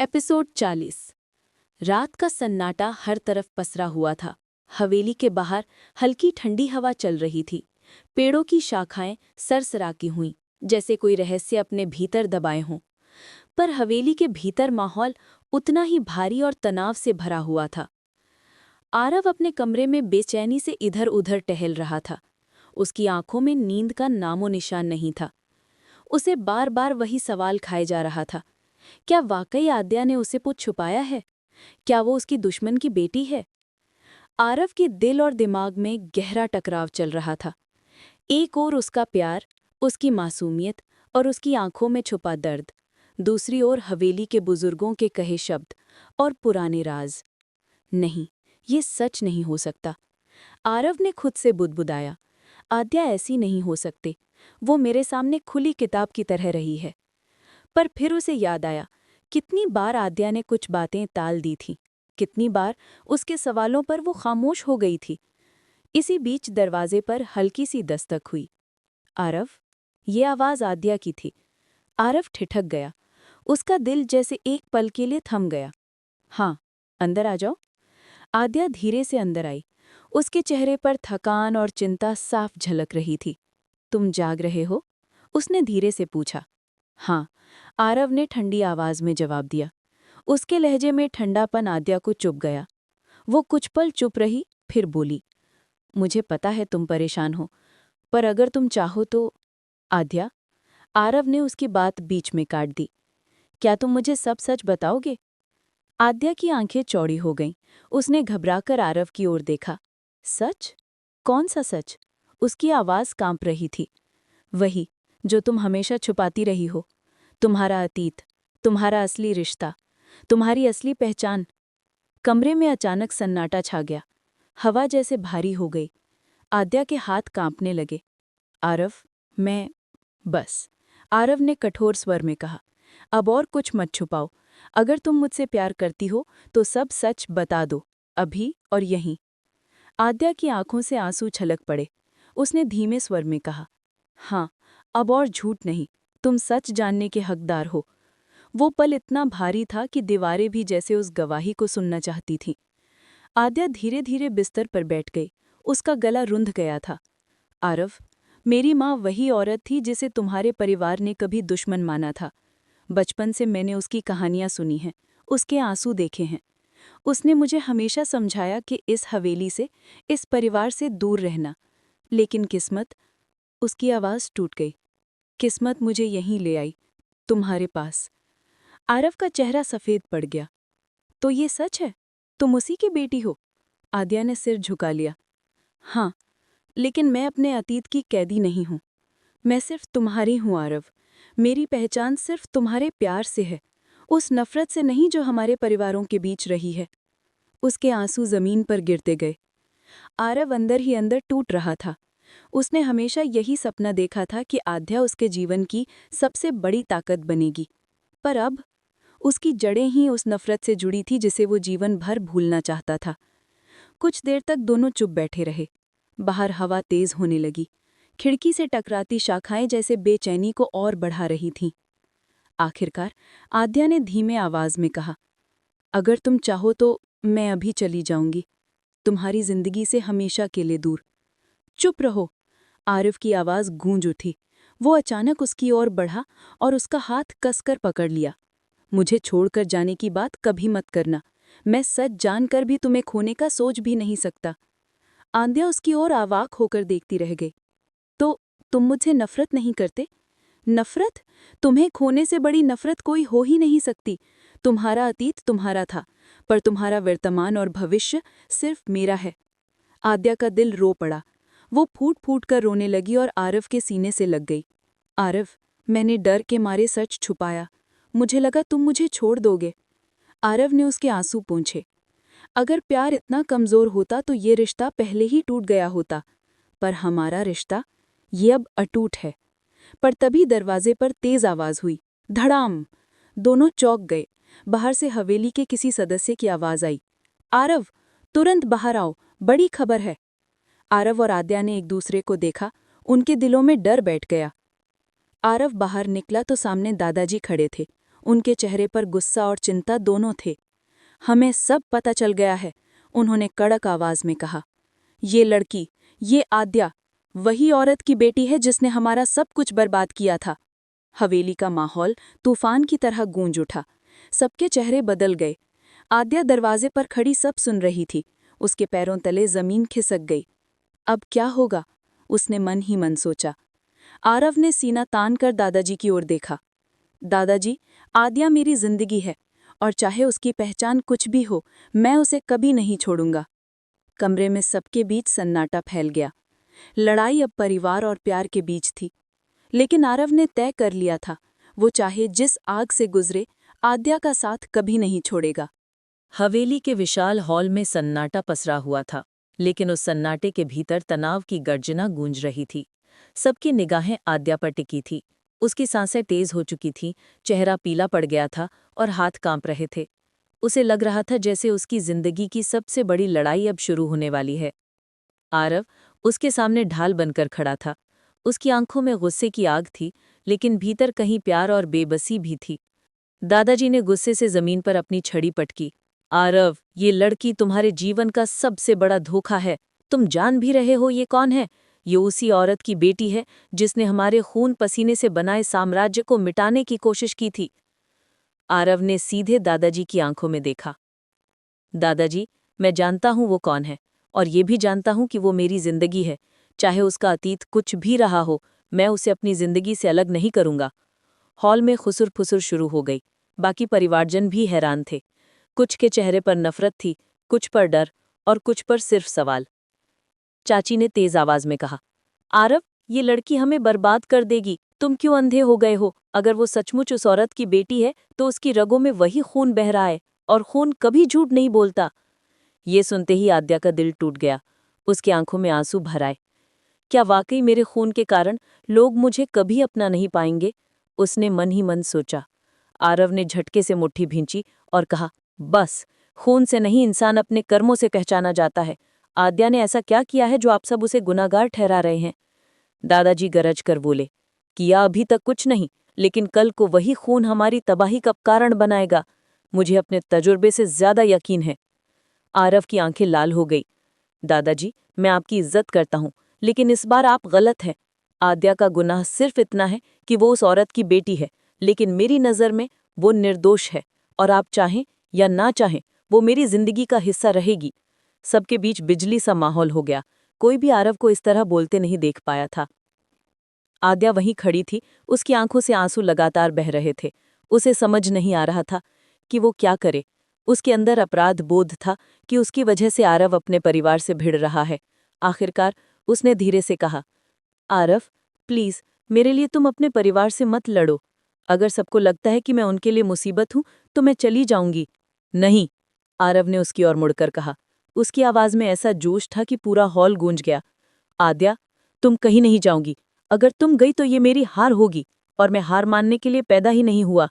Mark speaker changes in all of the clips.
Speaker 1: Episode 40। रात का सन्नाटा हर तरफ पसरा हुआ था। हवेली के बाहर हल्की ठंडी हवा चल रही थी। पेड़ों की शाखाएं सरसराकी हुईं, जैसे कोई रहस्य अपने भीतर दबाए हों। पर हवेली के भीतर माहौल उतना ही भारी और तनाव से भरा हुआ था। आरव अपने कमरे में बेचैनी से इधर उधर टहल रहा था। उसकी आंखों में नींद का नामो निशान नहीं था। उसे बार बार वही सवाल खाए जा रहा था। क्या वाकई आद्या ने उसे कुछ छुपाया है? क्या वो उसकी दुश्मन की बेटी है? आरव के दिल और दिमाग में गहरा टकराव चल रहा था। एक ओर उसका प्यार, उसकी मासूमियत और उसकी आंखों में छुपा दर्द। दूसरी ओर हवेली के बुजुर्गों के कहे शब्द और पुराने राज। नहीं, ये सच नहीं हो सकता। आरव ने खुद से बुदबुदाया, आद्या ऐसी नहीं हो सकती। वो मेरे सामने खुली किताब की तरह रही है। पर फिर उसे याद आया, कितनी बार आद्या ने कुछ बातें टाल दी थीं। कितनी बार उसके सवालों पर वो खामोश हो गई थी। इसी बीच दरवाजे पर हल्की सी दस्तक हुई। आरव? ये आवाज़ आद्या की थी। आरव ठिठक गया। उसका दिल जैसे एक पल के लिए थम गया। हाँ, अंदर आ जाओ। आद्या धीरे से अंदर आई। उसके चेहरे पर थकान और चिंता साफ झलक रही थी। तुम जाग रहे हो? उसने धीरे से पूछा। हाँ, आरव ने ठंडी आवाज में जवाब दिया। उसके लहजे में ठंडापन आद्या को चुभ गया। वो कुछ पल चुप रही, फिर बोली, मुझे पता है तुम परेशान हो, पर अगर तुम चाहो तो। आद्या? आरव ने उसकी बात बीच में काट दी। क्या तुम मुझे सब सच बताओगे? आद्या की आंखें चौड़ी हो गईं। उसने घबराकर आरव की ओर देखा। सच? कौन सा सच? उसकी आवाज कांप रही थी। वही जो तुम हमेशा छुपाती रही हो। तुम्हारा अतीत, तुम्हारा असली रिश्ता, तुम्हारी असली पहचान। कमरे में अचानक सन्नाटा छा गया। हवा जैसे भारी हो गई। आद्या के हाथ कांपने लगे। आरव, मैं। बस, आरव ने कठोर स्वर में कहा, अब और कुछ मत छुपाओ। अगर तुम मुझसे प्यार करती हो तो सब सच बता दो, अभी और यहीं। आद्या की आंखों से आंसू छलक पड़े। उसने धीमे स्वर में कहा, हाँ, अब और झूठ नहीं, तुम सच जानने के हकदार हो। वो पल इतना भारी था कि दीवारें भी जैसे उस गवाही को सुनना चाहती थीं। आद्या धीरे धीरे बिस्तर पर बैठ गई। उसका गला रुंध गया था। आरव, मेरी माँ वही औरत थी जिसे तुम्हारे परिवार ने कभी दुश्मन माना था। बचपन से मैंने उसकी कहानियां सुनी हैं, उसके आंसू देखे हैं। उसने मुझे हमेशा समझाया कि इस हवेली से, इस परिवार से दूर रहना। लेकिन किस्मत। उसकी आवाज़ टूट गई। किस्मत मुझे यहीं ले आई, तुम्हारे पास। आरव का चेहरा सफ़ेद पड़ गया। तो ये सच है? तुम उसी की बेटी हो? आद्या ने सिर झुका लिया। हाँ, लेकिन मैं अपने अतीत की कैदी नहीं हूँ। मैं सिर्फ तुम्हारी हूँ आरव। मेरी पहचान सिर्फ तुम्हारे प्यार से है, उस नफरत से नहीं जो हमारे परिवारों के बीच रही है। उसके आंसू जमीन पर गिरते गए। आरव अंदर ही अंदर टूट रहा था। उसने हमेशा यही सपना देखा था कि आद्या उसके जीवन की सबसे बड़ी ताकत बनेगी। पर अब उसकी जड़ें ही उस नफरत से जुड़ी थी जिसे वो जीवन भर भूलना चाहता था। कुछ देर तक दोनों चुप बैठे रहे। बाहर हवा तेज होने लगी। खिड़की से टकराती शाखाएं जैसे बेचैनी को और बढ़ा रही थीं। आखिरकार आद्या ने धीमे आवाज में कहा, अगर तुम चाहो तो मैं अभी चली जाऊंगी, तुम्हारी जिंदगी से हमेशा के लिए दूर। चुप रहो। आरिफ की आवाज गूंज उठी। वो अचानक उसकी ओर बढ़ा और उसका हाथ कसकर पकड़ लिया। मुझे छोड़कर जाने की बात कभी मत करना। मैं सच जानकर भी तुम्हें खोने का सोच भी नहीं सकता। आंध्या उसकी ओर अवाक होकर देखती रह गई। तो तुम मुझसे नफरत नहीं करते? नफरत? तुम्हें खोने से बड़ी नफरत कोई हो ही नहीं सकती। तुम्हारा अतीत तुम्हारा था, पर तुम्हारा वर्तमान और भविष्य सिर्फ मेरा है। आद्या का दिल रो पड़ा। वो फूट फूट कर रोने लगी और आरव के सीने से लग गई। आरव, मैंने डर के मारे सच छुपाया। मुझे लगा तुम मुझे छोड़ दोगे। आरव ने उसके आंसू पोंछे। अगर प्यार इतना कमजोर होता तो ये रिश्ता पहले ही टूट गया होता, पर हमारा रिश्ता, ये अब अटूट है। पर तभी दरवाजे पर तेज आवाज हुई। धड़ाम! दोनों चौंक गए। बाहर से हवेली के किसी सदस्य की आवाज आई। आरव, तुरंत बाहर आओ, बड़ी खबर है। आरव और आद्या ने एक दूसरे को देखा। उनके दिलों में डर बैठ गया। आरव बाहर निकला तो सामने दादाजी खड़े थे।
Speaker 2: उनके चेहरे पर गुस्सा और चिंता दोनों थे। हमें सब पता चल गया है, उन्होंने कड़क आवाज में कहा। ये लड़की, ये आद्या, वही औरत की बेटी है जिसने हमारा सब कुछ बर्बाद किया था। हवेली का माहौल तूफान की तरह गूंज उठा। सबके चेहरे बदल गए। आद्या दरवाजे पर खड़ी सब सुन रही थी। उसके पैरों तले जमीन खिसक गई। अब क्या होगा? उसने मन ही मन सोचा। आरव ने सीना तान कर दादाजी की ओर देखा। दादाजी, आद्या मेरी जिंदगी है और चाहे उसकी पहचान कुछ भी हो, मैं उसे कभी नहीं छोड़ूंगा। कमरे में सबके बीच सन्नाटा फैल गया। लड़ाई अब परिवार और प्यार के बीच थी। लेकिन आरव ने तय कर लिया था, वो चाहे जिस आग से गुजरे, आद्या का साथ कभी नहीं छोड़ेगा।
Speaker 1: हवेली के विशाल हॉल में सन्नाटा पसरा हुआ था, लेकिन उस सन्नाटे के भीतर तनाव की गर्जना गूंज रही थी। सबकी निगाहें आद्या पर टिकी थी। उसकी सांसें तेज हो चुकी थीं, चेहरा पीला पड़ गया था और हाथ कांप रहे थे। उसे लग रहा था जैसे उसकी जिंदगी की सबसे बड़ी लड़ाई अब शुरू होने वाली है। आरव उसके सामने ढाल बनकर खड़ा था। उसकी आंखों में गुस्से की आग थी, लेकिन भीतर कहीं प्यार और बेबसी भी थी। दादाजी ने गुस्से से जमीन पर अपनी छड़ी पटकी। आरव, ये लड़की तुम्हारे जीवन का सबसे बड़ा धोखा है। तुम जान भी रहे हो ये कौन है? ये उसी औरत की बेटी है जिसने हमारे खून पसीने से बनाए साम्राज्य को मिटाने की कोशिश की थी। आरव ने सीधे दादाजी की आंखों में देखा। दादाजी, मैं जानता हूं वो कौन है, और ये भी जानता हूं कि वो मेरी जिंदगी है। चाहे उसका अतीत कुछ भी रहा हो, मैं उसे अपनी जिंदगी से अलग नहीं करूंगा। हॉल में खुसुर-फुसुर शुरू हो गई। बाकी परिवारजन भी हैरान थे। कुछ के चेहरे पर नफरत थी, कुछ पर डर और कुछ पर सिर्फ सवाल। चाची ने तेज आवाज में कहा, आरव, ये लड़की हमें बर्बाद कर देगी। तुम क्यों अंधे हो गए हो? अगर वो सचमुच उस औरत की बेटी है तो उसकी रगों में वही खून बह रहा है, और खून कभी झूठ नहीं बोलता। ये सुनते ही आद्या का दिल टूट गया। उसकी आंखों में आंसू भर आए। क्या वाकई मेरे खून के कारण लोग मुझे कभी अपना नहीं पाएंगे? उसने मन ही मन सोचा। आरव ने झटके से मुट्ठी भींची और कहा, बस, खून से नहीं, इंसान अपने कर्मों से पहचाना जाता है। आद्या ने ऐसा क्या किया है जो आप सब उसे गुनाहगार ठहरा रहे हैं? दादाजी गरज कर बोले, किया अभी तक कुछ नहीं, लेकिन कल को वही खून हमारी तबाही का कारण बनाएगा। मुझे अपने तजुर्बे से ज्यादा यकीन है। आरव की आंखें लाल हो गई। दादाजी, मैं आपकी इज्जत करता हूं, लेकिन इस बार आप गलत हैं। आद्या का गुनाह सिर्फ इतना है कि वो उस औरत की बेटी है, लेकिन मेरी नज़र में वो निर्दोष है, और आप चाहें या ना चाहें, वो मेरी जिंदगी का हिस्सा रहेगी। सबके बीच बिजली सा माहौल हो गया। कोई भी आरव को इस तरह बोलते नहीं देख पाया था। आद्या वहीं खड़ी थी, उसकी आंखों से आंसू लगातार बह रहे थे। उसे समझ नहीं आ रहा था कि वो क्या करे। उसके अंदर अपराध बोध था कि उसकी वजह से आरव अपने परिवार से भिड़ रहा है। आखिरकार उसने धीरे से कहा, आरव, प्लीज, मेरे लिए तुम अपने परिवार से मत लड़ो। अगर सबको लगता है कि मैं उनके लिए मुसीबत हूं, तो मैं चली जाऊंगी। नहीं, आरव ने उसकी ओर मुड़कर कहा। उसकी आवाज में ऐसा जोश था कि पूरा हॉल गूंज गया। आद्या, तुम कहीं नहीं जाओगी। अगर तुम गई तो ये मेरी हार होगी, और मैं हार मानने के लिए पैदा ही नहीं हुआ।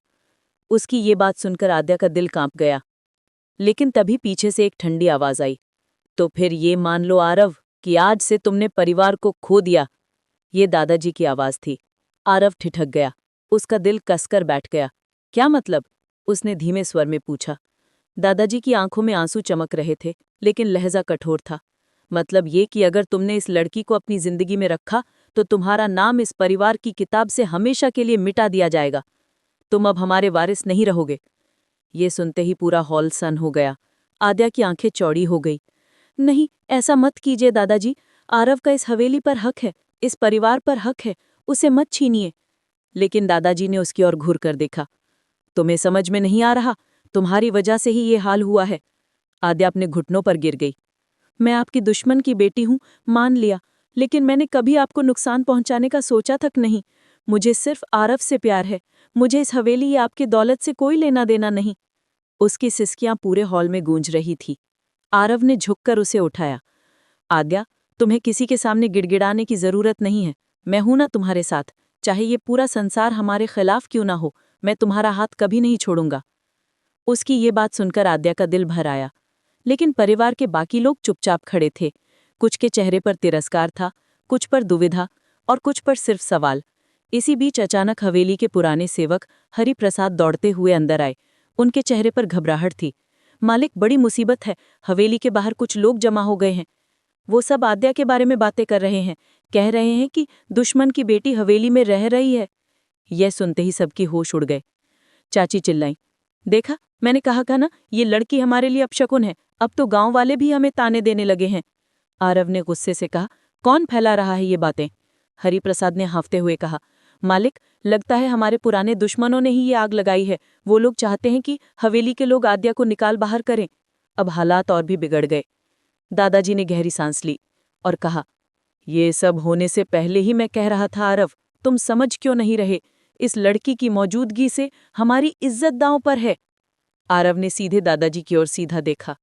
Speaker 1: उसकी ये बात सुनकर आद्या का दिल कांप गया। लेकिन तभी पीछे से एक ठंडी आवाज आई, तो फिर ये मान लो आरव कि आज से तुमने परिवार को खो दिया। ये दादाजी की आवाज थी। आरव ठिठक गया। उसका दिल कसकर बैठ गया। क्या मतलब? उसने धीमे स्वर में पूछा। दादाजी की आंखों में आंसू चमक रहे थे, लेकिन लहजा कठोर था। मतलब ये कि अगर तुमने इस लड़की को अपनी जिंदगी में रखा, तो तुम्हारा नाम इस परिवार की किताब से हमेशा के लिए मिटा दिया जाएगा। तुम अब हमारे वारिस नहीं रहोगे। ये सुनते ही पूरा हॉल सन हो गया। आद्या की आंखें चौड़ी हो गई। नहीं, ऐसा मत कीजिए दादाजी। आरव का इस हवेली पर हक है, इस परिवार पर हक है, उसे मत छीनिए। लेकिन दादाजी ने उसकी ओर घूर कर देखा। तुम्हें समझ में नहीं आ रहा? तुम्हारी वजह से ही ये हाल हुआ है। आद्या अपने घुटनों पर गिर गई। मैं आपकी दुश्मन की बेटी हूं, मान लिया, लेकिन मैंने कभी आपको नुकसान पहुंचाने का सोचा तक नहीं। मुझे सिर्फ आरव से प्यार है। मुझे इस हवेली या आपकी दौलत से कोई लेना देना नहीं। उसकी सिसकियां पूरे हॉल में गूंज रही थी। आरव ने झुककर उसे उठाया। आद्या, तुम्हें किसी के सामने गिड़गिड़ाने की जरूरत नहीं है। मैं हूं ना तुम्हारे साथ। चाहे ये पूरा संसार हमारे खिलाफ क्यों ना हो, मैं तुम्हारा हाथ कभी नहीं छोड़ूंगा। उसकी ये बात सुनकर आद्या का दिल भर आया। लेकिन परिवार के बाकी लोग चुपचाप खड़े थे। कुछ के चेहरे पर तिरस्कार था, कुछ पर दुविधा, और कुछ पर सिर्फ सवाल।
Speaker 2: इसी बीच अचानक हवेली के पुराने सेवक हरिप्रसाद दौड़ते हुए अंदर आए। उनके चेहरे पर घबराहट थी। मालिक, बड़ी मुसीबत है, हवेली के बाहर कुछ लोग जमा हो गए हैं। वो सब आद्या के बारे में बातें कर रहे हैं, कह रहे हैं कि दुश्मन की बेटी हवेली में रह रही है। यह सुनते ही सबकी होश उड़ गए। चाची चिल्लाई, देखा, मैंने कहा ना, ये लड़की हमारे लिए अपशकुन है। अब तो गांव वाले भी हमें ताने देने लगे हैं। आरव ने गुस्से से कहा, कौन फैला रहा है ये बातें? हरिप्रसाद ने हाँफते हुए कहा, मालिक, लगता है हमारे पुराने दुश्मनों ने ही ये आग लगाई है। वो लोग चाहते हैं कि हवेली के लोग आद्या को निकाल बाहर करें। अब हालात और भी बिगड़ गए। दादाजी ने गहरी सांस ली और कहा, ये सब होने से पहले ही मैं कह रहा था आरव, तुम समझ क्यों नहीं रहे? इस लड़की की मौजूदगी से हमारी इज्जत दांव पर है। आरव ने सीधे दादाजी की ओर सीधा देखा।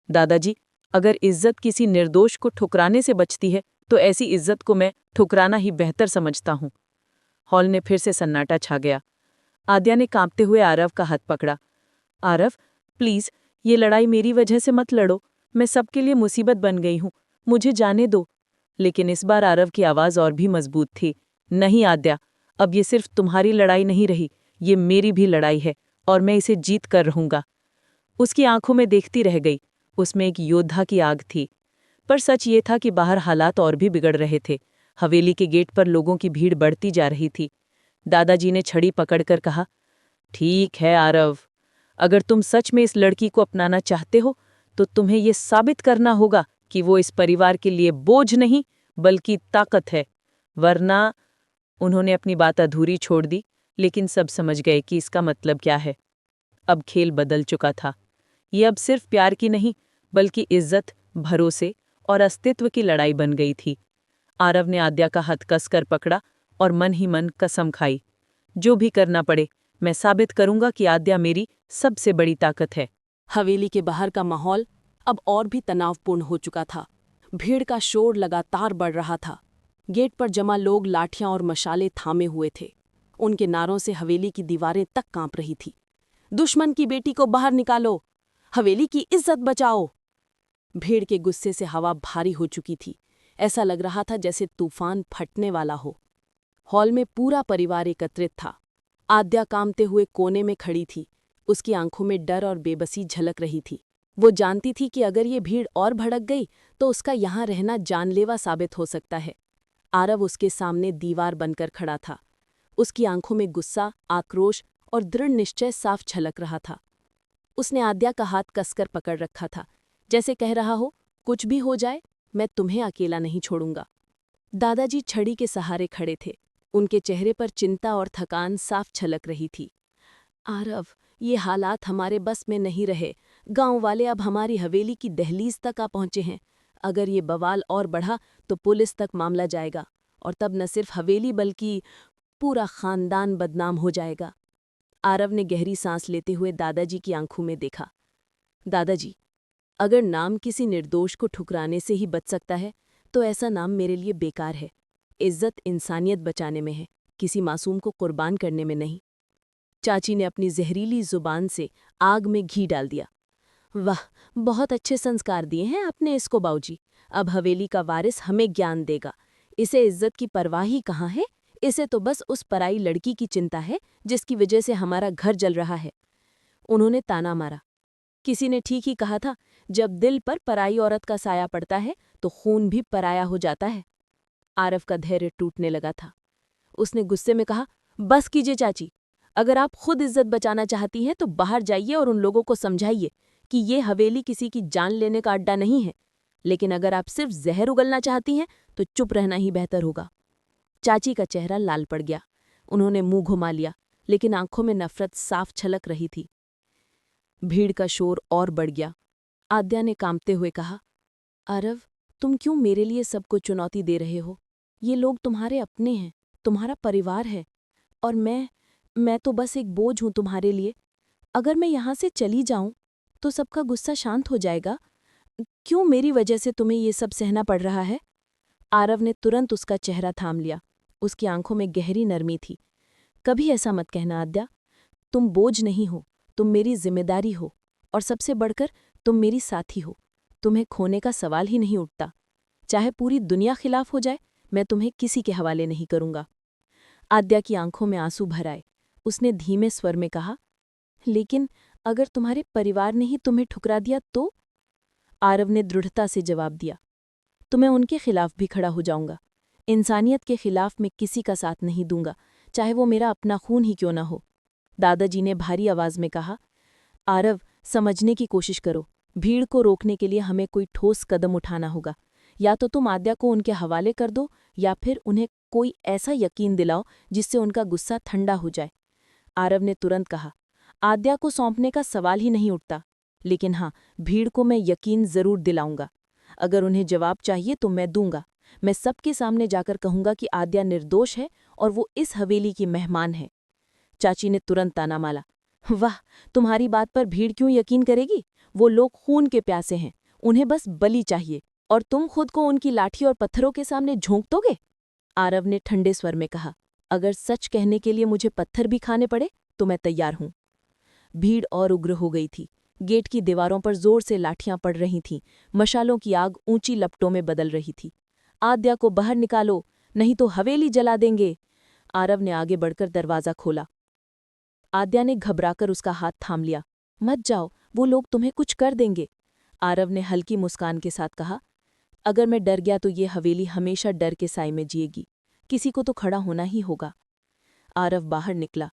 Speaker 2: दादाजी, अगर इज्जत किसी निर्दोष को ठुकराने से बचती है तो ऐसी इज्जत को मैं ठुकराना ही बेहतर समझता हूं। हॉल में फिर से सन्नाटा छा गया। आद्या ने कांपते हुए आरव का हाथ पकड़ा। आरव, प्लीज, ये लड़ाई मेरी वजह से मत लड़ो। मैं सबके लिए मुसीबत बन गई हूं, मुझे जाने दो। लेकिन इस बार आरव की आवाज और भी मजबूत थी। नहीं आद्या, अब ये सिर्फ तुम्हारी लड़ाई नहीं रही, ये मेरी भी लड़ाई है और मैं इसे जीत कर रहूंगा। उसकी आंखों में देखती रह गई। उसमें एक योद्धा की आग थी। पर सच ये था कि बाहर हालात और भी बिगड़ रहे थे। हवेली के गेट पर लोगों की भीड़ बढ़ती जा रही थी। दादाजी ने छड़ी पकड़कर कहा, ठीक है आरव, अगर तुम सच में इस लड़की को अपनाना चाहते हो तो तुम्हें ये साबित करना होगा कि वो इस परिवार के लिए बोझ नहीं बल्कि ताकत है, वरना। उन्होंने अपनी बात अधूरी छोड़ दी, लेकिन सब समझ गए कि इसका मतलब क्या है। अब खेल बदल चुका था। ये अब सिर्फ प्यार की नहीं बल्कि इज्जत, भरोसे और अस्तित्व की लड़ाई बन गई थी। आरव ने आद्या का हाथ कसकर पकड़ा और मन ही मन कसम खाई, जो भी करना पड़े, मैं साबित करूंगा कि आद्या मेरी सबसे बड़ी ताकत है।
Speaker 1: हवेली के बाहर का माहौल अब और भी तनावपूर्ण हो चुका था। भीड़ का शोर लगातार बढ़ रहा था। गेट पर जमा लोग लाठियां और मशाले थामे हुए थे। उनके नारों से हवेली की दीवारें तक कांप रही थी। दुश्मन की बेटी को बाहर निकालो, हवेली की इज्जत बचाओ। भीड़ के गुस्से से हवा भारी हो चुकी थी। ऐसा लग रहा था जैसे तूफान फटने वाला हो। हॉल में पूरा परिवार एकत्रित था। आद्या कांपते हुए कोने में खड़ी थी। उसकी आंखों में डर और बेबसी झलक रही थी। वो जानती थी कि अगर ये भीड़ और भड़क गई तो उसका यहाँ रहना जानलेवा साबित हो सकता है। आरव उसके सामने दीवार बनकर खड़ा था। उसकी आंखों में गुस्सा, आक्रोश और दृढ़ निश्चय साफ झलक रहा था। उसने आद्या का हाथ कसकर पकड़ रखा था, जैसे कह रहा हो, कुछ भी हो जाए, मैं तुम्हें अकेला नहीं छोड़ूंगा। दादाजी छड़ी के सहारे खड़े थे। उनके चेहरे पर चिंता और थकान साफ झलक रही थी। आरव, ये हालात हमारे बस में नहीं रहे। गांव वाले अब हमारी हवेली की दहलीज तक आ पहुंचे हैं। अगर ये बवाल और बढ़ा तो पुलिस तक मामला जाएगा और तब न सिर्फ हवेली बल्कि पूरा खानदान बदनाम हो जाएगा। आरव ने गहरी सांस लेते हुए दादाजी की आंखों में देखा। दादाजी, अगर नाम किसी निर्दोष को ठुकराने से ही बच सकता है तो ऐसा नाम मेरे लिए बेकार है। इज्जत इंसानियत बचाने में है, किसी मासूम को कुर्बान करने में नहीं। चाची ने अपनी जहरीली जुबान से आग में घी डाल दिया। वाह, बहुत अच्छे संस्कार दिए हैं आपने इसको बाऊजी। अब हवेली का वारिस हमें ज्ञान देगा। इसे इज्जत की परवाह ही कहाँ है। इसे तो बस उस पराई लड़की की चिंता है जिसकी वजह से हमारा घर जल रहा है। उन्होंने ताना मारा। किसी ने ठीक ही कहा था, जब दिल पर पराई औरत का साया पड़ता है तो खून भी पराया हो जाता है। आरव का धैर्य टूटने लगा था। उसने गुस्से में कहा, बस कीजिए चाची। अगर आप खुद इज्जत बचाना चाहती हैं तो बाहर जाइए और उन लोगों को समझाइए कि ये हवेली किसी की जान लेने का अड्डा नहीं है। लेकिन अगर आप सिर्फ जहर उगलना चाहती हैं तो चुप रहना ही बेहतर होगा। चाची का चेहरा लाल पड़ गया। उन्होंने मुंह घुमा लिया, लेकिन आंखों में नफरत साफ छलक रही थी। भीड़ का शोर और बढ़ गया। आद्या ने कांपते हुए कहा, आरव, तुम क्यों मेरे लिए सबको चुनौती दे रहे हो? ये लोग तुम्हारे अपने हैं, तुम्हारा परिवार है, और मैं तो बस एक बोझ हूं तुम्हारे लिए। अगर मैं यहाँ से चली जाऊं तो सबका गुस्सा शांत हो जाएगा। क्यों मेरी वजह से तुम्हें ये सब सहना पड़ रहा है? आरव ने तुरंत उसका चेहरा थाम लिया। उसकी आंखों में गहरी नरमी थी। कभी ऐसा मत कहना आद्या। तुम बोझ नहीं हो, तुम मेरी जिम्मेदारी हो, और सबसे बढ़कर तुम मेरी साथी हो। तुम्हें खोने का सवाल ही नहीं उठता। चाहे पूरी दुनिया खिलाफ हो जाए, मैं तुम्हें किसी के हवाले नहीं करूंगा। आद्या की आंखों में आंसू भर आए। उसने धीमे स्वर में कहा, लेकिन अगर तुम्हारे परिवार ने ही तुम्हें ठुकरा दिया तो? आरव ने दृढ़ता से जवाब दिया, तो मैं उनके खिलाफ भी खड़ा हो जाऊंगा। इंसानियत के खिलाफ मैं किसी का साथ नहीं दूंगा, चाहे वो मेरा अपना खून ही क्यों न हो। दादाजी ने भारी आवाज में कहा, आरव, समझने की कोशिश करो। भीड़ को रोकने के लिए हमें कोई ठोस कदम उठाना होगा। या तो तुम आद्या को उनके हवाले कर दो, या फिर उन्हें कोई ऐसा यकीन दिलाओ जिससे उनका गुस्सा ठंडा हो जाए। आरव ने तुरंत कहा, आद्या को सौंपने का सवाल ही नहीं उठता, लेकिन हाँ, भीड़ को मैं यकीन जरूर दिलाऊंगा। अगर उन्हें जवाब चाहिए तो मैं दूंगा। मैं सबके सामने जाकर कहूंगा कि आद्या निर्दोष है और वो इस हवेली की मेहमान है। चाची ने तुरंत ताना मारा, वाह, तुम्हारी बात पर भीड़ क्यों यकीन करेगी? वो लोग खून के प्यासे हैं, उन्हें बस बलि चाहिए, और तुम खुद को उनकी लाठी और पत्थरों के सामने झोंक दोगे? आरव ने ठंडे स्वर में कहा, अगर सच कहने के लिए मुझे पत्थर भी खाने पड़े तो मैं तैयार हूं। भीड़ और उग्र हो गई थी। गेट की दीवारों पर जोर से लाठियां पड़ रही थीं। मशालों की आग ऊंची लपटों में बदल रही थी। आद्या को बाहर निकालो, नहीं तो हवेली जला देंगे। आरव ने आगे बढ़कर दरवाजा खोला। आद्या ने घबराकर उसका हाथ थाम लिया। मत जाओ, वो लोग तुम्हें कुछ कर देंगे। आरव ने हल्की मुस्कान के साथ कहा, अगर मैं डर गया तो ये हवेली हमेशा डर के साए में जिएगी। किसी को तो खड़ा होना ही होगा। आरव बाहर निकला।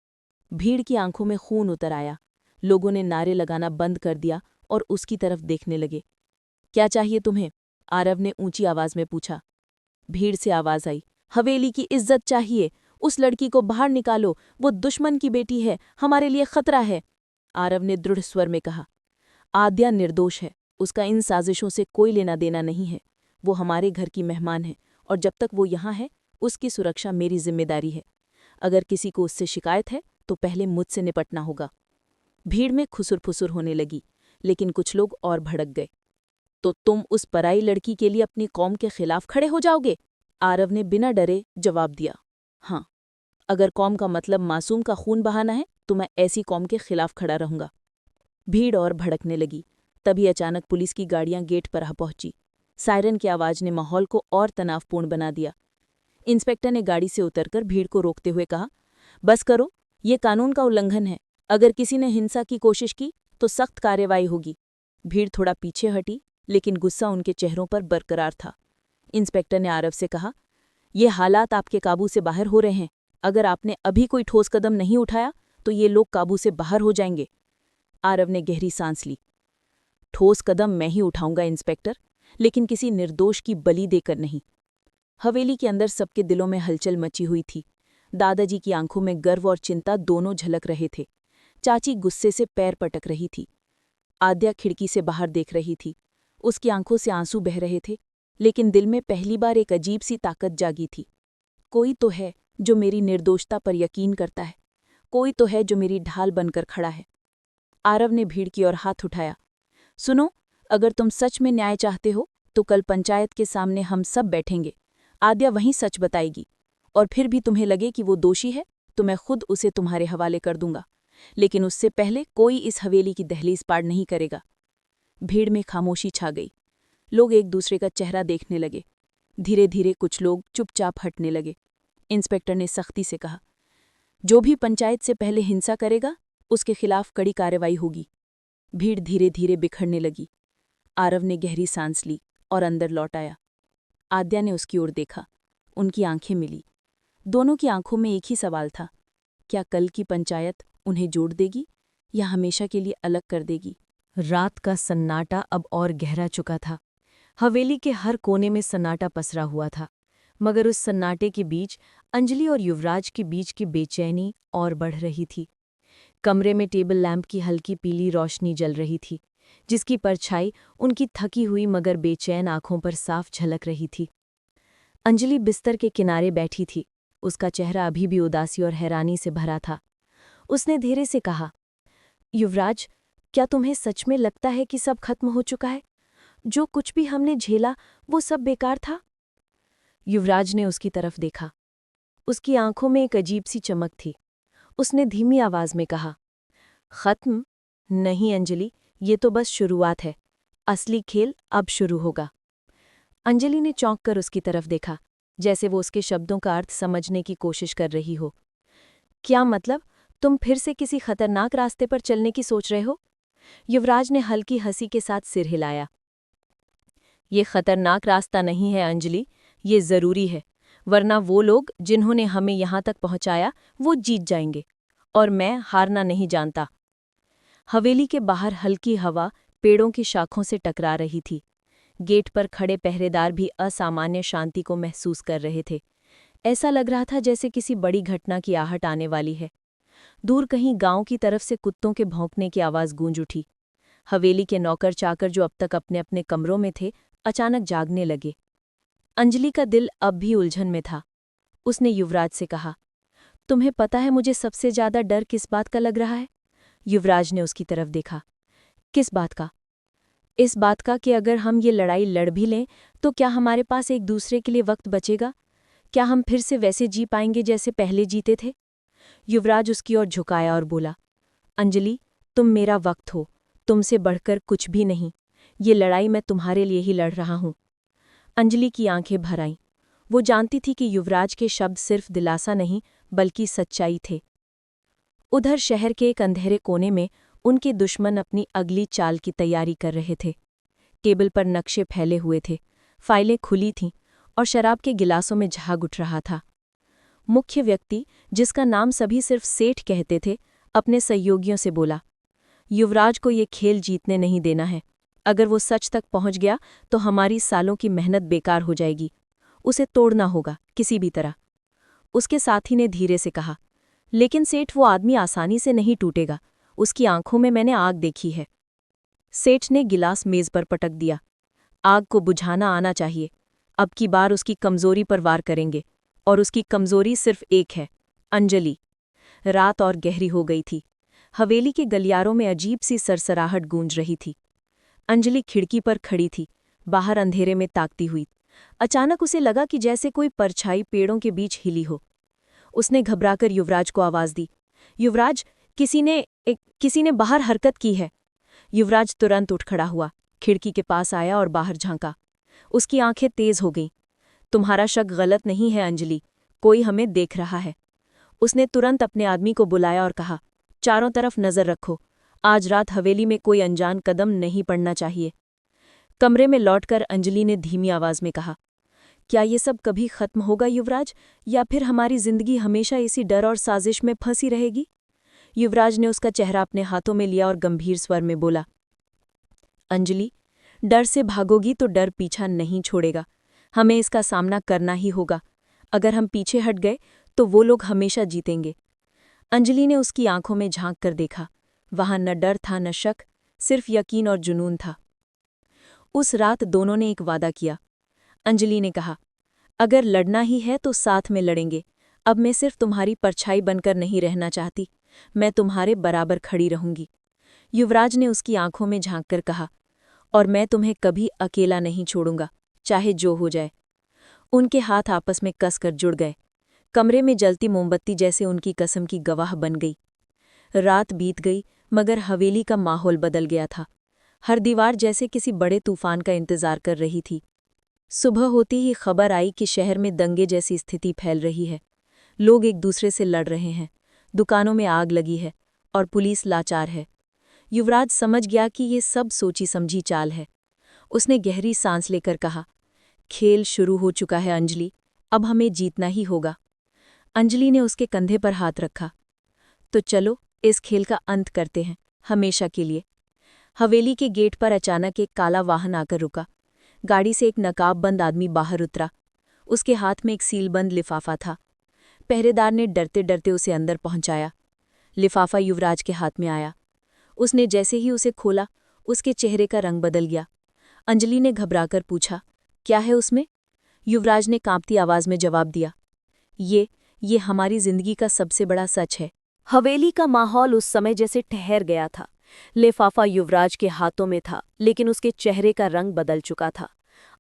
Speaker 1: भीड़ की आंखों में खून उतर आया। लोगों ने नारे लगाना बंद कर दिया और उसकी तरफ देखने लगे। क्या चाहिए तुम्हें? आरव ने ऊंची आवाज में पूछा। भीड़ से आवाज आई, हवेली की इज्जत चाहिए। उस लड़की को बाहर निकालो, वो दुश्मन की बेटी है, हमारे लिए खतरा है। आरव ने दृढ़ स्वर में कहा, आद्या निर्दोष है, उसका इन साजिशों से कोई लेना देना नहीं है। वो हमारे घर की मेहमान है, और जब तक वो यहाँ है उसकी सुरक्षा मेरी जिम्मेदारी है। अगर किसी को उससे शिकायत है तो पहले मुझसे निपटना होगा। भीड़ में खुसुर-फुसुर होने लगी, लेकिन कुछ लोग और भड़क गए। तो तुम उस पराई लड़की के लिए अपनी कौम के खिलाफ खड़े हो जाओगे? आरव ने बिना डरे जवाब दिया, हाँ, अगर कौम का मतलब मासूम का खून बहाना है तो मैं ऐसी कौम के खिलाफ खड़ा रहूंगा। भीड़ और भड़कने लगी। तभी अचानक पुलिस की गाड़ियां गेट पर आ पहुंची। सायरन की आवाज ने माहौल को और तनावपूर्ण बना दिया। इंस्पेक्टर ने गाड़ी से उतरकर भीड़ को रोकते हुए कहा, बस करो, ये कानून का उल्लंघन है। अगर किसी ने हिंसा की कोशिश की तो सख्त कार्रवाई होगी। भीड़ थोड़ा पीछे हटी, लेकिन गुस्सा उनके चेहरों पर बरकरार था। इंस्पेक्टर ने आरव से कहा, ये हालात आपके काबू से बाहर हो रहे हैं। अगर आपने अभी कोई ठोस कदम नहीं उठाया तो ये लोग काबू से बाहर हो जाएंगे। आरव ने गहरी सांस ली। ठोस कदम मैं ही उठाऊंगा इंस्पेक्टर, लेकिन किसी निर्दोष की बलि देकर नहीं। हवेली के अंदर सबके दिलों में हलचल मची हुई थी। दादाजी की आंखों में गर्व और चिंता दोनों झलक रहे थे। चाची गुस्से से पैर पटक रही थी। आद्या खिड़की से बाहर देख रही थी। उसकी आंखों से आंसू बह रहे थे, लेकिन दिल में पहली बार एक अजीब सी ताकत जागी थी। कोई तो है जो मेरी निर्दोषता पर यकीन करता है। कोई तो है जो मेरी ढाल बनकर खड़ा है। आरव ने भीड़ की ओर हाथ उठाया। सुनो, अगर तुम सच में न्याय चाहते हो तो कल पंचायत के सामने हम सब बैठेंगे। आद्या वहीं सच बताएगी, और फिर भी तुम्हें लगे कि वो दोषी है तो मैं खुद उसे तुम्हारे हवाले कर दूंगा। लेकिन उससे पहले कोई इस हवेली की दहलीज पार नहीं करेगा। भीड़ में खामोशी छा गई। लोग एक दूसरे का चेहरा देखने लगे। धीरे धीरे कुछ लोग चुपचाप हटने लगे। इंस्पेक्टर ने सख्ती से कहा, जो भी पंचायत से पहले हिंसा करेगा उसके खिलाफ कड़ी कार्रवाई होगी। भीड़ धीरे धीरे बिखरने लगी। आरव ने गहरी सांस ली और अंदर लौट आया। आद्या ने उसकी ओर देखा। उनकी आंखें मिली। दोनों की आंखों में एक ही सवाल था, क्या कल की पंचायत उन्हें जोड़ देगी या हमेशा के लिए अलग कर देगी? रात का सन्नाटा अब और गहरा चुका था। हवेली के हर कोने में सन्नाटा पसरा हुआ था, मगर उस सन्नाटे के बीच अंजलि और युवराज के बीच की बेचैनी और बढ़ रही थी। कमरे में टेबल लैंप की हल्की पीली रोशनी जल रही थी, जिसकी परछाई उनकी थकी हुई मगर बेचैन आंखों पर साफ झलक रही थी। अंजलि बिस्तर के किनारे बैठी थी। उसका चेहरा अभी भी उदासी और हैरानी से भरा था। उसने धीरे से कहा, युवराज, क्या तुम्हें सच में लगता है कि सब खत्म हो चुका है? जो कुछ भी हमने झेला वो सब बेकार था? युवराज ने उसकी तरफ देखा। उसकी आंखों में एक अजीब सी चमक थी। उसने धीमी आवाज में कहा, खत्म? नहीं अंजलि, ये तो बस शुरुआत है। असली खेल अब शुरू होगा। अंजलि ने चौंक कर उसकी तरफ देखा। जैसे वो उसके शब्दों का अर्थ समझने की कोशिश कर रही हो। क्या मतलब? तुम फिर से किसी खतरनाक रास्ते पर चलने की सोच रहे हो? युवराज ने हल्की हंसी के साथ सिर हिलाया। ये खतरनाक रास्ता नहीं है अंजलि, ये जरूरी है, वरना वो लोग जिन्होंने हमें यहां तक पहुंचाया वो जीत जाएंगे, और मैं हारना नहीं जानता। हवेली के बाहर हल्की हवा पेड़ों की शाखों से टकरा रही थी। गेट पर खड़े पहरेदार भी असामान्य शांति को महसूस कर रहे थे। ऐसा लग रहा था जैसे किसी बड़ी घटना की आहट आने वाली है। दूर कहीं गांव की तरफ से कुत्तों के भौंकने की आवाज गूंज उठी। हवेली के नौकर चाकर जो अब तक अपने अपने कमरों में थे, अचानक जागने लगे। अंजलि का दिल अब भी उलझन में था। उसने युवराज से कहा, तुम्हें पता है मुझे सबसे ज्यादा डर किस बात का लग रहा है? युवराज ने उसकी तरफ देखा। किस बात का? इस बात का कि अगर हम ये लड़ाई लड़ भी लें तो क्या हमारे पास एक दूसरे के लिए वक्त बचेगा? क्या हम फिर से वैसे जी पाएंगे जैसे पहले जीते थे? युवराज उसकी ओर झुकाया और बोला, अंजलि, तुम मेरा वक्त हो, तुमसे बढ़कर कुछ भी नहीं। ये लड़ाई मैं तुम्हारे लिए ही लड़ रहा हूं। अंजलि की आंखें भर आईं। वो जानती थी कि युवराज के शब्द सिर्फ दिलासा नहीं बल्कि सच्चाई थे। उधर शहर के एक अंधेरे कोने में उनके दुश्मन अपनी अगली चाल की तैयारी कर रहे थे। टेबल पर नक्शे फैले हुए थे, फाइलें खुली थीं और शराब के गिलासों में झाग उठ रहा था। मुख्य व्यक्ति, जिसका नाम सभी सिर्फ सेठ कहते थे, अपने सहयोगियों से बोला, युवराज को ये खेल जीतने नहीं देना है। अगर वो सच तक पहुंच गया तो हमारी सालों की मेहनत बेकार हो जाएगी। उसे तोड़ना होगा किसी भी तरह। उसके साथी ने धीरे से कहा, लेकिन सेठ, वो आदमी आसानी से नहीं टूटेगा। उसकी आंखों में मैंने आग देखी है। सेठ ने गिलास मेज पर पटक दिया। आग को बुझाना आना चाहिए। अब की बार उसकी कमजोरी पर वार करेंगे, और उसकी कमजोरी सिर्फ एक है, अंजलि। रात और गहरी हो गई थी। हवेली के गलियारों में अजीब सी सरसराहट गूंज रही थी। अंजलि खिड़की पर खड़ी थी, बाहर अंधेरे में ताकती हुई। अचानक उसे लगा कि जैसे कोई परछाई पेड़ों के बीच हिली हो। उसने घबराकर युवराज को आवाज दी, युवराज, किसी ने बाहर हरकत की है। युवराज तुरंत उठ खड़ा हुआ, खिड़की के पास आया और बाहर झांका। उसकी आंखें तेज हो गईं। तुम्हारा शक गलत नहीं है अंजलि, कोई हमें देख रहा है। उसने तुरंत अपने आदमी को बुलाया और कहा, चारों तरफ नजर रखो, आज रात हवेली में कोई अनजान कदम नहीं पड़ना चाहिए। कमरे में लौटकर अंजलि ने धीमी आवाज में कहा, क्या ये सब कभी खत्म होगा युवराज, या फिर हमारी जिंदगी हमेशा इसी डर और साजिश में फंसी रहेगी? युवराज ने उसका चेहरा अपने हाथों में लिया और गंभीर स्वर में बोला, अंजलि, डर से भागोगी तो डर पीछा नहीं छोड़ेगा। हमें इसका सामना करना ही होगा। अगर हम पीछे हट गए तो वो लोग हमेशा जीतेंगे। अंजलि ने उसकी आंखों में झांक कर देखा। वहां न डर था न शक, सिर्फ यकीन और जुनून था। उस रात दोनों ने एक वादा किया। अंजलि ने कहा, अगर लड़ना ही है तो साथ में लड़ेंगे। अब मैं सिर्फ तुम्हारी परछाई बनकर नहीं रहना चाहती, मैं तुम्हारे बराबर खड़ी रहूंगी। युवराज ने उसकी आंखों में झांककर कहा, और मैं तुम्हें कभी अकेला नहीं छोड़ूंगा, चाहे जो हो जाए। उनके हाथ आपस में कसकर जुड़ गए। कमरे में जलती मोमबत्ती जैसे उनकी कसम की गवाह बन गई। रात बीत गई, मगर हवेली का माहौल बदल गया था। हर दीवार जैसे किसी बड़े तूफान का इंतजार कर रही थी। सुबह होती ही खबर आई कि शहर में दंगे जैसी स्थिति फैल रही है। लोग एक दूसरे से लड़ रहे हैं, दुकानों में आग लगी है और पुलिस लाचार है। युवराज समझ गया कि ये सब सोची समझी चाल है। उसने गहरी सांस लेकर कहा, खेल शुरू हो चुका है अंजलि, अब हमें जीतना ही होगा। अंजलि ने उसके कंधे पर हाथ रखा। तो चलो इस खेल का अंत करते हैं, हमेशा के लिए। हवेली के गेट पर अचानक एक काला वाहन आकर रुका। गाड़ी से एक नकाबबंद आदमी बाहर उतरा। उसके हाथ में एक सीलबंद लिफाफा था। पहरेदार ने डरते डरते उसे अंदर पहुंचाया। लिफाफा युवराज के हाथ में आया। उसने जैसे ही उसे खोला, उसके चेहरे का रंग बदल गया। अंजलि ने घबराकर पूछा, क्या है उसमें? युवराज ने कांपती आवाज में जवाब दिया, ये हमारी जिंदगी का सबसे बड़ा सच है।
Speaker 2: हवेली का माहौल उस समय जैसे ठहर गया था। लिफाफा युवराज के हाथों में था, लेकिन उसके चेहरे का रंग बदल चुका था।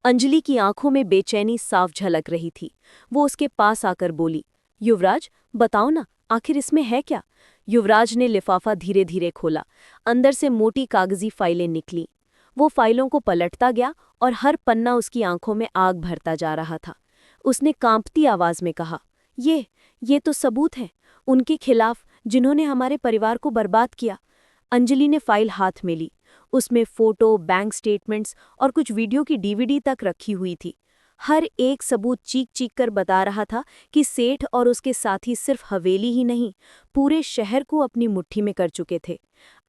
Speaker 2: अंजलि की आंखों में बेचैनी साफ झलक रही थी। वो उसके पास आकर बोली, युवराज, बताओ ना, आखिर इसमें है क्या? युवराज ने लिफाफा धीरे धीरे खोला। अंदर से मोटी कागजी फाइलें निकलीं। वो फाइलों को पलटता गया और हर पन्ना उसकी आंखों में आग भरता जा रहा था।
Speaker 1: उसने कांपती आवाज में कहा, ये तो सबूत है उनके खिलाफ जिन्होंने हमारे परिवार को बर्बाद किया। अंजलि ने फाइल हाथ में ली। उसमें फोटो, बैंक स्टेटमेंट्स और कुछ वीडियो की डीवीडी तक रखी हुई थी। हर एक सबूत चीख चीख कर बता रहा था कि सेठ और उसके साथी सिर्फ हवेली ही नहीं, पूरे शहर को अपनी मुट्ठी में कर चुके थे।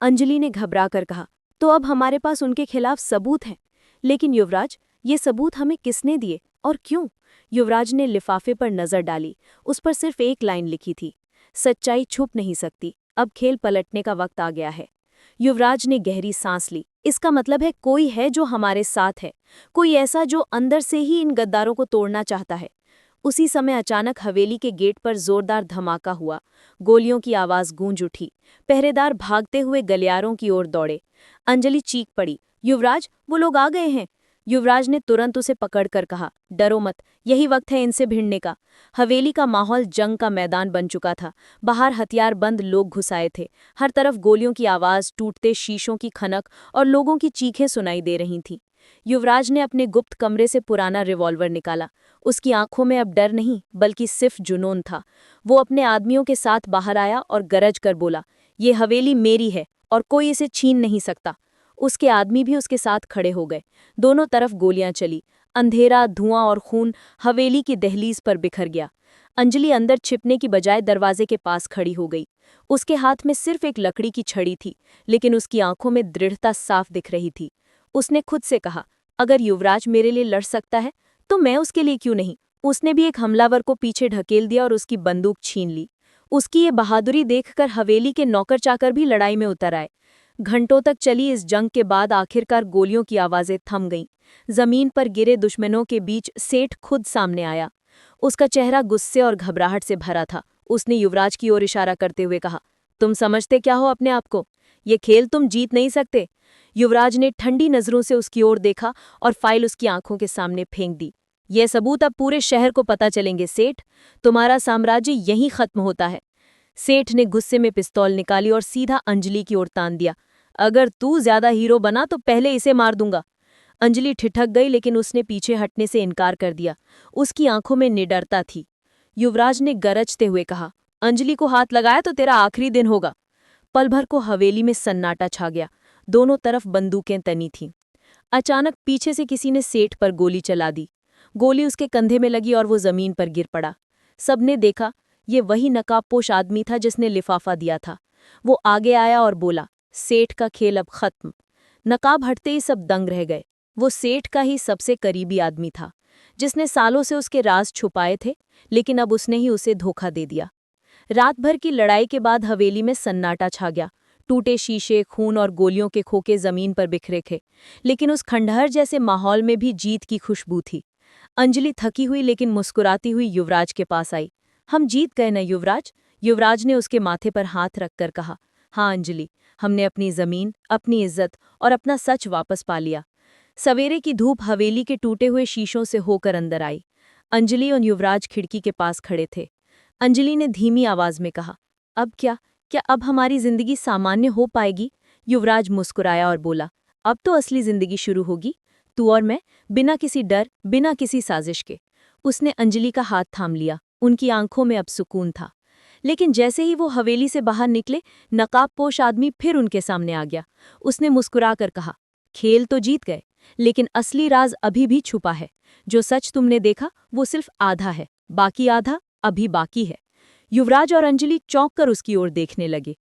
Speaker 1: अंजलि ने घबराकर कहा, तो अब हमारे पास उनके खिलाफ सबूत हैं। लेकिन युवराज, ये सबूत हमें किसने दिए और क्यों? युवराज ने लिफाफे पर नजर डाली। उस पर सिर्फ एक लाइन लिखी थी, सच्चाई छुप नहीं सकती, अब खेल पलटने का वक्त आ गया है। युवराज ने गहरी सांस ली। इसका मतलब है कोई है जो हमारे साथ है, कोई ऐसा जो अंदर से ही इन गद्दारों को तोड़ना चाहता है। उसी समय अचानक हवेली के गेट पर जोरदार धमाका हुआ। गोलियों की आवाज गूंज उठी। पहरेदार भागते हुए गलियारों की ओर दौड़े। अंजलि चीख पड़ी, युवराज, वो लोग आ गए हैं। युवराज ने तुरंत उसे पकड़कर कहा, डरो मत, यही वक्त है इनसे भिड़ने का। हवेली का माहौल जंग का मैदान बन चुका था। बाहर हथियारबंद लोग घुसाए थे। हर तरफ गोलियों की आवाज, टूटते शीशों की खनक और लोगों की चीखें सुनाई दे रही थीं। युवराज ने अपने गुप्त कमरे से पुराना रिवॉल्वर निकाला। उसकी आंखों में अब डर नहीं बल्कि सिर्फ जुनून था। वो अपने आदमियों के साथ बाहर आया और गरज कर बोला, ये हवेली मेरी है और कोई इसे छीन नहीं सकता। उसके आदमी भी उसके साथ खड़े हो गए। दोनों तरफ गोलियां चली। अंधेरा, धुआं और खून हवेली की दहलीज पर बिखर गया। अंजलि अंदर छिपने की बजाय दरवाजे के पास खड़ी हो गई। उसके हाथ में सिर्फ एक लकड़ी की छड़ी थी, लेकिन उसकी आंखों में दृढ़ता साफ दिख रही थी। उसने खुद से कहा, अगर युवराज मेरे लिए लड़ सकता है तो मैं उसके लिए क्यों नहीं। उसने भी एक हमलावर को पीछे ढकेल दिया और उसकी बंदूक छीन ली। उसकी ये बहादुरी देखकर हवेली के नौकर चाकर भी लड़ाई में उतर आए। घंटों तक चली इस जंग के बाद आखिरकार गोलियों की आवाजें थम गईं। जमीन पर गिरे दुश्मनों के बीच सेठ खुद सामने आया। उसका चेहरा गुस्से और घबराहट से भरा था। उसने युवराज की ओर इशारा करते हुए कहा, तुम समझते क्या हो अपने आप को? ये खेल तुम जीत नहीं सकते। युवराज ने ठंडी नजरों से उसकी ओर देखा और फाइल उसकी आंखों के सामने फेंक दी। ये सबूत अब पूरे शहर को पता चलेंगे सेठ। तुम्हारा साम्राज्य यहीं खत्म होता है। सेठ ने गुस्से में पिस्तौल निकाली और सीधा अंजलि की ओर तान दिया। अगर तू ज्यादा हीरो बना तो पहले इसे मार दूंगा। अंजलि ठिठक गई, लेकिन उसने पीछे हटने से इनकार कर दिया। उसकी आंखों में निडरता थी। युवराज ने गरजते हुए कहा, अंजलि को हाथ लगाया तो तेरा आखिरी दिन होगा। पल भर को हवेली में सन्नाटा छा गया। दोनों तरफ बंदूकें तनी थीं। अचानक पीछे से किसी ने सेठ पर गोली चला दी। गोली उसके कंधे में लगी और वो जमीन पर गिर पड़ा। सबने देखा, ये वही नकाबपोश आदमी था जिसने लिफाफा दिया था। वो आगे आया और बोला, सेठ का खेल अब खत्म। नकाब हटते ही सब दंग रह गए। वो सेठ का ही सबसे करीबी आदमी था, जिसने सालों से उसके राज छुपाए थे, लेकिन अब उसने ही उसे धोखा दे दिया। रात भर की लड़ाई के बाद हवेली में सन्नाटा छा गया। टूटे शीशे, खून और गोलियों के खोखे जमीन पर बिखरे थे, लेकिन उस खंडहर जैसे माहौल में भी जीत की खुशबू थी। अंजलि थकी हुई लेकिन मुस्कुराती हुई युवराज के पास आई। हम जीत गए न युवराज? युवराज ने उसके माथे पर हाथ रखकर कहा, हाँ अंजलि, हमने अपनी जमीन, अपनी इज्जत और अपना सच वापस पा लिया। सवेरे की धूप हवेली के टूटे हुए शीशों से होकर अंदर आई। अंजलि और युवराज खिड़की के पास खड़े थे। अंजलि ने धीमी आवाज में कहा, अब क्या अब हमारी जिंदगी सामान्य हो पाएगी? युवराज मुस्कुराया और बोला, अब तो असली जिंदगी शुरू होगी, तू और मैं, बिना किसी डर, बिना किसी साजिश के। उसने अंजलि का हाथ थाम लिया। उनकी आंखों में अब सुकून था। लेकिन जैसे ही वो हवेली से बाहर निकले, नकाबपोश आदमी फिर उनके सामने आ गया। उसने मुस्कुराकर कहा, खेल तो जीत गए, लेकिन असली राज अभी भी छुपा है। जो सच तुमने देखा वो सिर्फ आधा है, बाकी आधा अभी बाकी है। युवराज और अंजलि चौंक कर उसकी ओर देखने लगे।